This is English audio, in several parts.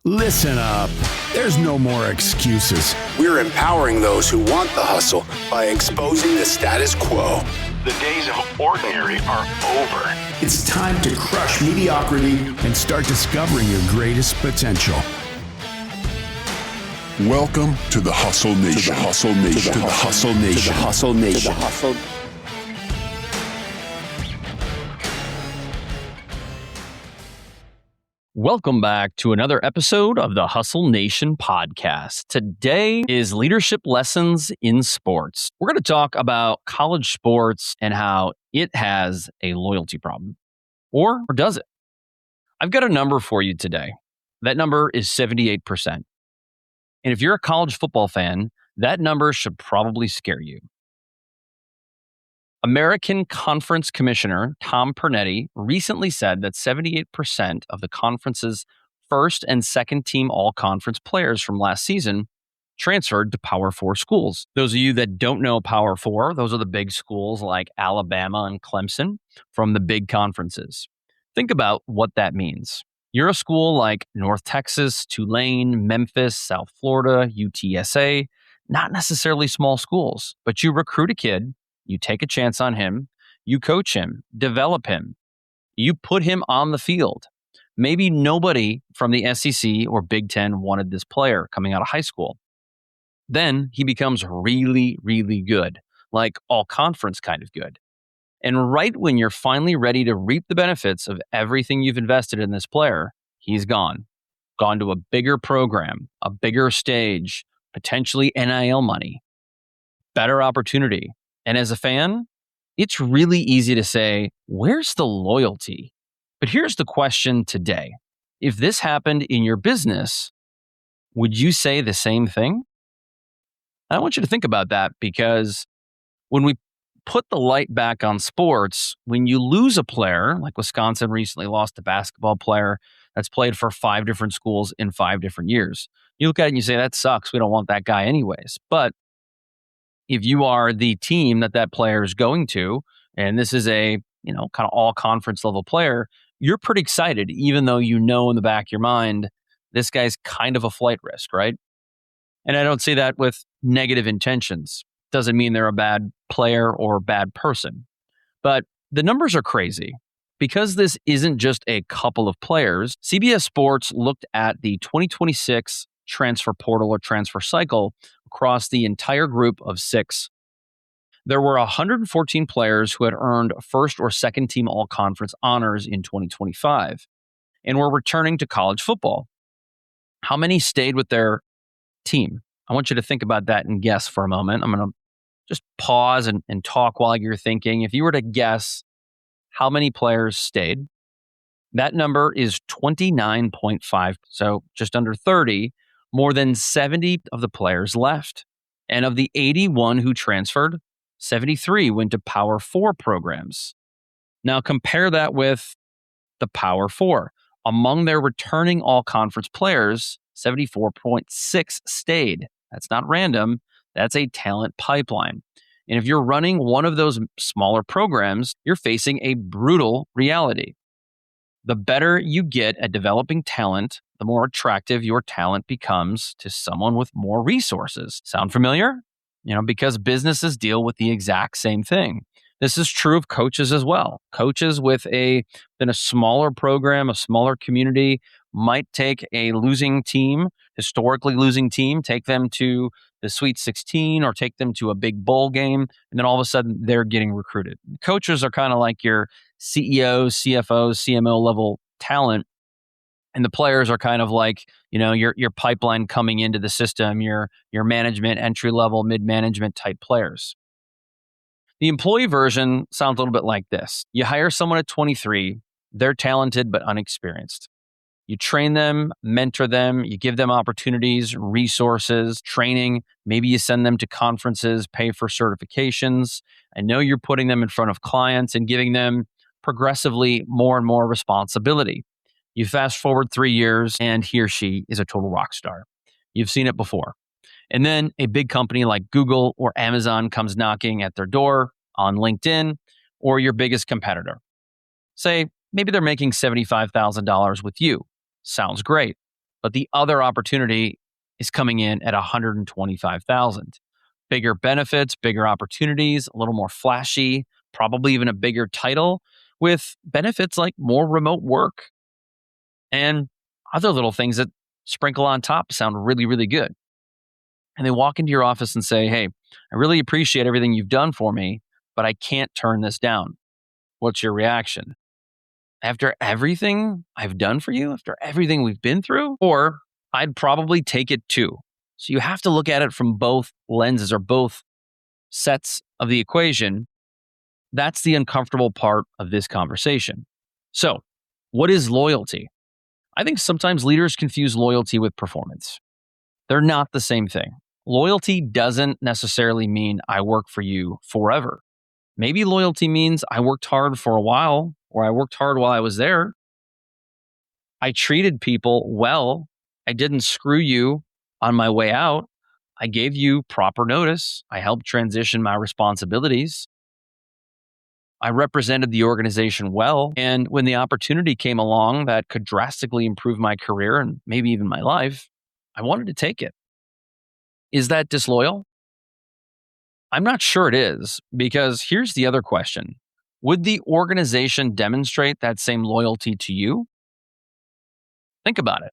Listen up. There's no more excuses. We're empowering those who want the hustle by exposing the status quo. The days of ordinary are over. It's time to crush mediocrity and start discovering your greatest potential. Welcome to the Hustle Nation. To the Hustle Nation. To the Hustle Nation. To the Hustle Nation. To the Hustle. Welcome back to another episode of the Hustle Nation podcast. Today is leadership lessons in sports. We're going to talk about college sports and how it has a loyalty problem. Or does it? I've got a number for you today. That number is 78%. And if you're a college football fan, that number should probably scare you. American Conference Commissioner Tim Pernetti recently said that 78% of the conference's first and second team all-conference players from last season transferred to Power 4 schools. Those of you that don't know Power 4, those are the big schools like Alabama and Clemson from the big conferences. Think about what that means. You're a school like North Texas, Tulane, Memphis, South Florida, UTSA, not necessarily small schools, but you recruit a kid. You take a chance on him, you coach him, develop him, you put him on the field. Maybe nobody from the SEC or Big Ten wanted this player coming out of high school. Then he becomes really, really good, like all conference kind of good. And right when you're finally ready to reap the benefits of everything you've invested in this player, he's gone to a bigger program, a bigger stage, potentially NIL money, better opportunity. And as a fan, it's really easy to say, where's the loyalty? But here's the question today. If this happened in your business, would you say the same thing? I want you to think about that because when we put the light back on sports, when you lose a player, like Wisconsin recently lost a basketball player that's played for 5 different schools in 5 different years, you look at it and you say, that sucks. We don't want that guy anyways. But if you are the team that player is going to, and this is a, kind of all conference level player, you're pretty excited, even though you know in the back of your mind, this guy's kind of a flight risk, right? And I don't say that with negative intentions. Doesn't mean they're a bad player or bad person. But the numbers are crazy. Because this isn't just a couple of players, CBS Sports looked at the 2026 transfer portal or transfer cycle across the entire group of 6. There were 114 players who had earned first or second team all-conference honors in 2025 and were returning to college football. How many stayed with their team? I want you to think about that and guess for a moment. I'm going to just pause and talk while you're thinking. If you were to guess how many players stayed, that number is 29.5, so just under 30. More than 70 of the players left. And of the 81 who transferred, 73 went to Power 4 programs. Now compare that with the Power 4. Among their returning all-conference players, 74.6 stayed. That's not random. That's a talent pipeline. And if you're running one of those smaller programs, you're facing a brutal reality. The better you get at developing talent, the more attractive your talent becomes to someone with more resources. Sound familiar? Because businesses deal with the exact same thing. This is true of coaches as well. Coaches within a smaller program, a smaller community, might take a losing team, historically losing team, take them to the Sweet 16 or take them to a big bowl game, and then all of a sudden they're getting recruited. Coaches are kind of like your CEO, CFO, CMO level talent. And the players are kind of like, your pipeline coming into the system, your management, entry level, mid-management type players. The employee version sounds a little bit like this. You hire someone at 23, they're talented but unexperienced. You train them, mentor them, you give them opportunities, resources, training. Maybe you send them to conferences, pay for certifications. I know you're putting them in front of clients and giving them progressively more and more responsibility. You fast forward 3 years and he or she is a total rock star. You've seen it before. And then a big company like Google or Amazon comes knocking at their door on LinkedIn or your biggest competitor. Say, maybe they're making $75,000 with you. Sounds great. but the other opportunity is coming in at 125,000. Bigger benefits, bigger opportunities, a little more flashy, probably even a bigger title with benefits like more remote work and other little things that sprinkle on top sound really, really good. And they walk into your office and say, "Hey, I really appreciate everything you've done for me, but I can't turn this down." What's your reaction? After everything I've done for you, after everything we've been through? Or I'd probably take it too. So you have to look at it from both lenses or both sets of the equation. That's the uncomfortable part of this conversation. So, what is loyalty? I think sometimes leaders confuse loyalty with performance. They're not the same thing. Loyalty doesn't necessarily mean I work for you forever. Maybe loyalty means I worked hard for a while, or I worked hard while I was there. I treated people well. I didn't screw you on my way out. I gave you proper notice. I helped transition my responsibilities. I represented the organization well. And when the opportunity came along that could drastically improve my career and maybe even my life, I wanted to take it. Is that disloyal? I'm not sure it is, because here's the other question. Would the organization demonstrate that same loyalty to you? Think about it.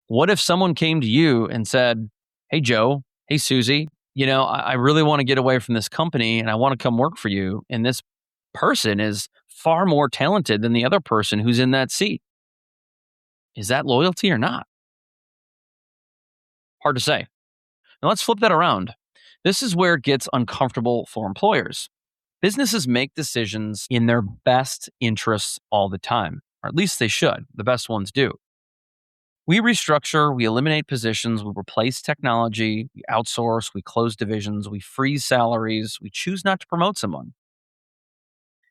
What if someone came to you and said, "Hey, Joe, hey, Susie, I really want to get away from this company and I want to come work for you. And this person is far more talented than the other person who's in that seat." Is that loyalty or not? Hard to say. Now let's flip that around. This is where it gets uncomfortable for employers. Businesses make decisions in their best interests all the time, or at least they should. The best ones do. We restructure, we eliminate positions, we replace technology, we outsource, we close divisions, we freeze salaries, we choose not to promote someone.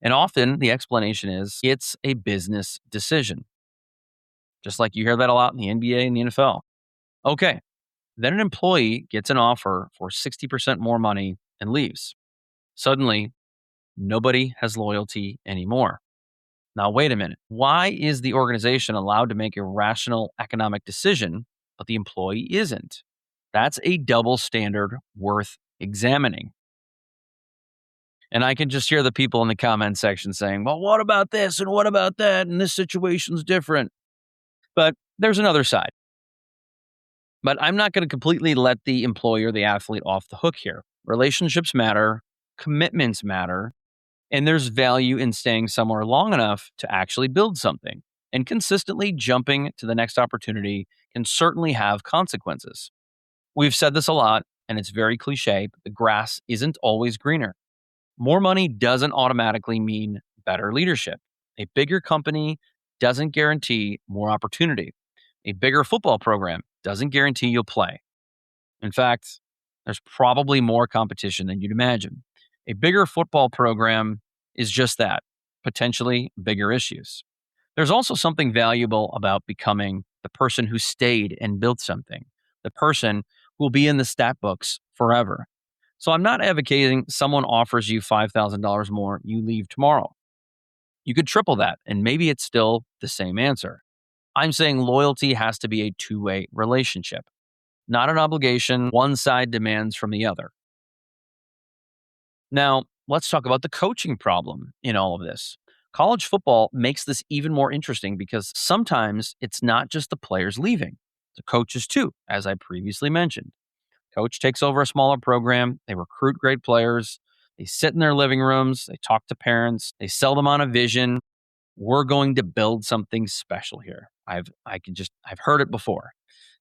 And often the explanation is it's a business decision. Just like you hear that a lot in the NBA and the NFL. Okay, then an employee gets an offer for 60% more money and leaves. Suddenly, nobody has loyalty anymore. Now, wait a minute. Why is the organization allowed to make a rational economic decision, but the employee isn't? That's a double standard worth examining. And I can just hear the people in the comment section saying, "Well, what about this and what about that? And this situation's different." But there's another side. But I'm not going to completely let the employer, the athlete off the hook here. Relationships matter, commitments matter, and there's value in staying somewhere long enough to actually build something. And consistently jumping to the next opportunity can certainly have consequences. We've said this a lot, and it's very cliche, but the grass isn't always greener. More money doesn't automatically mean better leadership. A bigger company doesn't guarantee more opportunity. A bigger football program doesn't guarantee you'll play. In fact, there's probably more competition than you'd imagine. A bigger football program is just that, potentially bigger issues. There's also something valuable about becoming the person who stayed and built something, the person who will be in the stat books forever. So I'm not advocating someone offers you $5,000 more, you leave tomorrow. You could triple that, and maybe it's still the same answer. I'm saying loyalty has to be a two-way relationship, not an obligation one side demands from the other. Now, let's talk about the coaching problem in all of this. College football makes this even more interesting because sometimes it's not just the players leaving, the coaches too, as I previously mentioned. Coach takes over a smaller program, they recruit great players, they sit in their living rooms, they talk to parents, they sell them on a vision. We're going to build something special here. I've heard it before.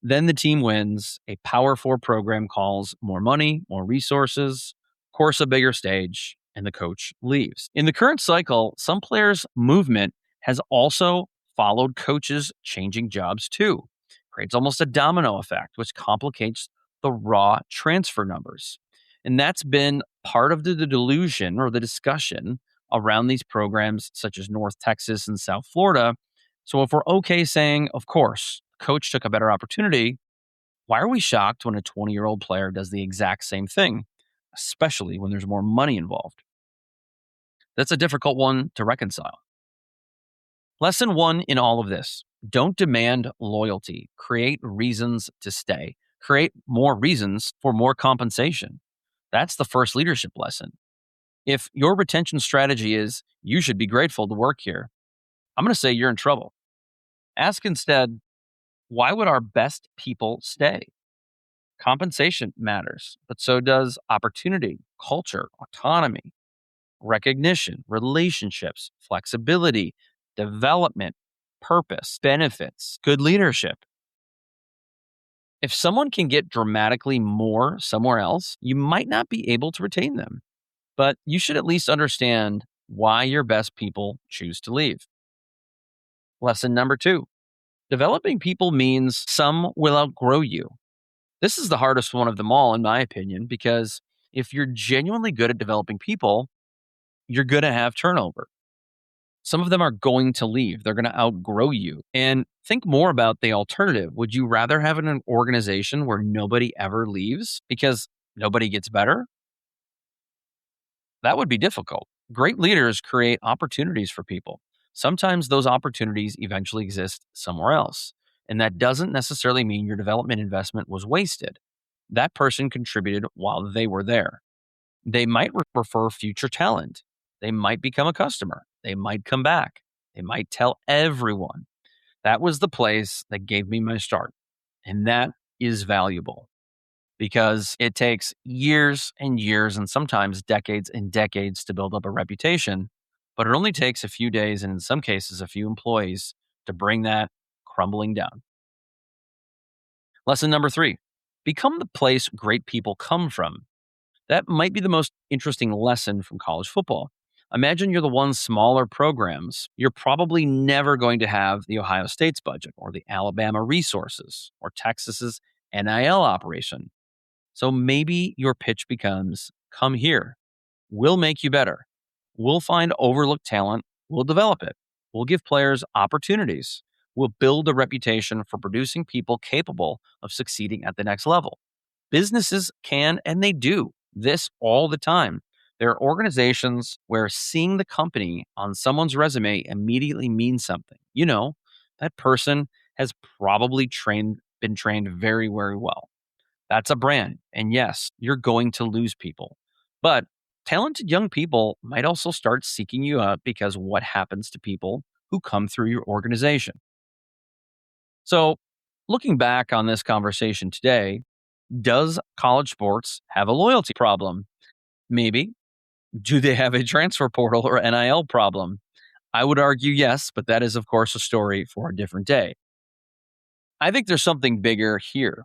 Then the team wins. A Power 4 program calls more money, more resources, of course, a bigger stage, and the coach leaves. In the current cycle, some players' movement has also followed coaches changing jobs too. Creates almost a domino effect, which complicates the raw transfer numbers. And that's been part of the delusion or the discussion around these programs such as North Texas and South Florida. So if we're okay saying, of course, coach took a better opportunity, why are we shocked when a 20-year-old player does the exact same thing, especially when there's more money involved? That's a difficult one to reconcile. Lesson one in all of this: Don't demand loyalty. Create reasons to stay. Create more reasons for more compensation. That's the first leadership lesson. If your retention strategy is, you should be grateful to work here, I'm going to say you're in trouble. Ask instead, why would our best people stay? Compensation matters, but so does opportunity, culture, autonomy, recognition, relationships, flexibility, development, purpose, benefits, good leadership. If someone can get dramatically more somewhere else, you might not be able to retain them, but you should at least understand why your best people choose to leave. Lesson number 2, developing people means some will outgrow you. This is the hardest one of them all, in my opinion, because if you're genuinely good at developing people, you're going to have turnover. Some of them are going to leave. They're going to outgrow you. And think more about the alternative. Would you rather have an organization where nobody ever leaves because nobody gets better? That would be difficult. Great leaders create opportunities for people. Sometimes those opportunities eventually exist somewhere else. And that doesn't necessarily mean your development investment was wasted. That person contributed while they were there. They might refer future talent. They might become a customer. They might come back. They might tell everyone. That was the place that gave me my start. And that is valuable because it takes years and years and sometimes decades and decades to build up a reputation. But it only takes a few days and in some cases, a few employees to bring that crumbling down. Lesson number 3, become the place great people come from. That might be the most interesting lesson from college football. Imagine you're the one smaller programs. You're probably never going to have the Ohio State's budget or the Alabama resources or Texas's NIL operation. So maybe your pitch becomes, come here. We'll make you better. We'll find overlooked talent. We'll develop it. We'll give players opportunities. We'll build a reputation for producing people capable of succeeding at the next level. Businesses can and they do this all the time. There are organizations where seeing the company on someone's resume immediately means something. You know, that person has probably been trained very, very well. That's a brand. And yes, you're going to lose people. But talented young people might also start seeking you out because what happens to people who come through your organization. So, looking back on this conversation today, does college sports have a loyalty problem? Maybe. Do they have a transfer portal or NIL problem? I would argue yes, but that is, of course, a story for a different day. I think there's something bigger here.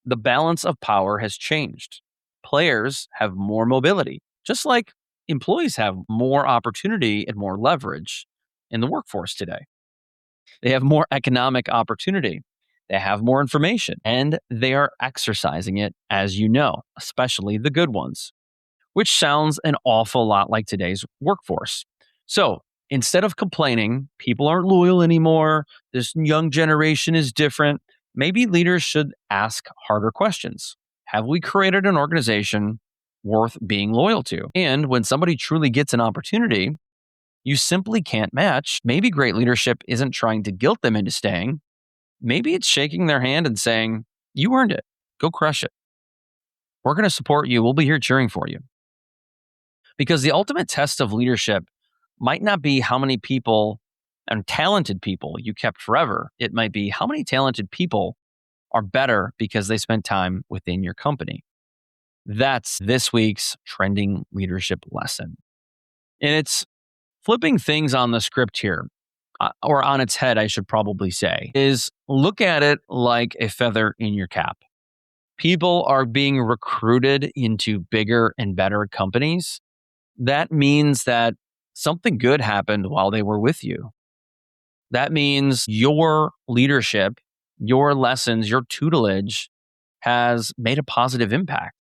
The balance of power has changed. Players have more mobility, just like employees have more opportunity and more leverage in the workforce today. They have more economic opportunity. They have more information, and they are exercising it, as you know, especially the good ones, which sounds an awful lot like today's workforce. So instead of complaining, people aren't loyal anymore, this young generation is different, maybe leaders should ask harder questions. Have we created an organization worth being loyal to? And when somebody truly gets an opportunity you simply can't match, maybe great leadership isn't trying to guilt them into staying. Maybe it's shaking their hand and saying, you earned it. Go crush it. We're going to support you. We'll be here cheering for you. Because the ultimate test of leadership might not be how many people and talented people you kept forever. It might be how many talented people are better because they spent time within your company. That's this week's trending leadership lesson. And it's flipping things on the script here, or on its head, I should probably say, is look at it like a feather in your cap. People are being recruited into bigger and better companies. That means that something good happened while they were with you. That means your leadership, your lessons, your tutelage has made a positive impact.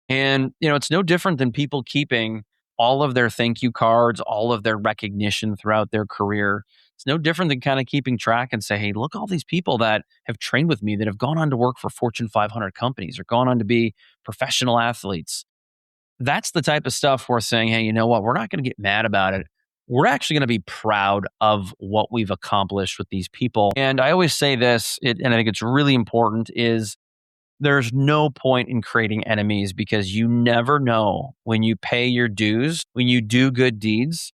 And, it's no different than people keeping all of their thank you cards, all of their recognition throughout their career. It's no different than kind of keeping track and say, hey, look, all these people that have trained with me that have gone on to work for Fortune 500 companies or gone on to be professional athletes. That's the type of stuff we're saying, hey, you know what? We're not going to get mad about it. we're actually going to be proud of what we've accomplished with these people. And I always say this, and I think it's really important, is there's no point in creating enemies because you never know when you pay your dues, when you do good deeds.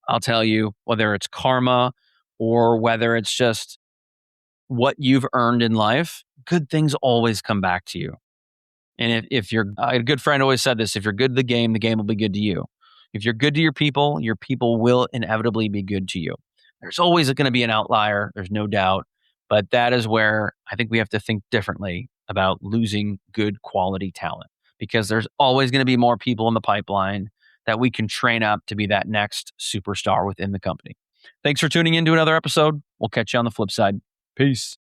I'll tell you, whether it's karma or whether it's just what you've earned in life, good things always come back to you. And if you're, a good friend always said this, if you're good to the game will be good to you. If you're good to your people will inevitably be good to you. There's always going to be an outlier, there's no doubt. But that is where I think we have to think differently about losing good quality talent, because there's always going to be more people in the pipeline that we can train up to be that next superstar within the company. Thanks for tuning in to another episode. We'll catch you on the flip side. Peace.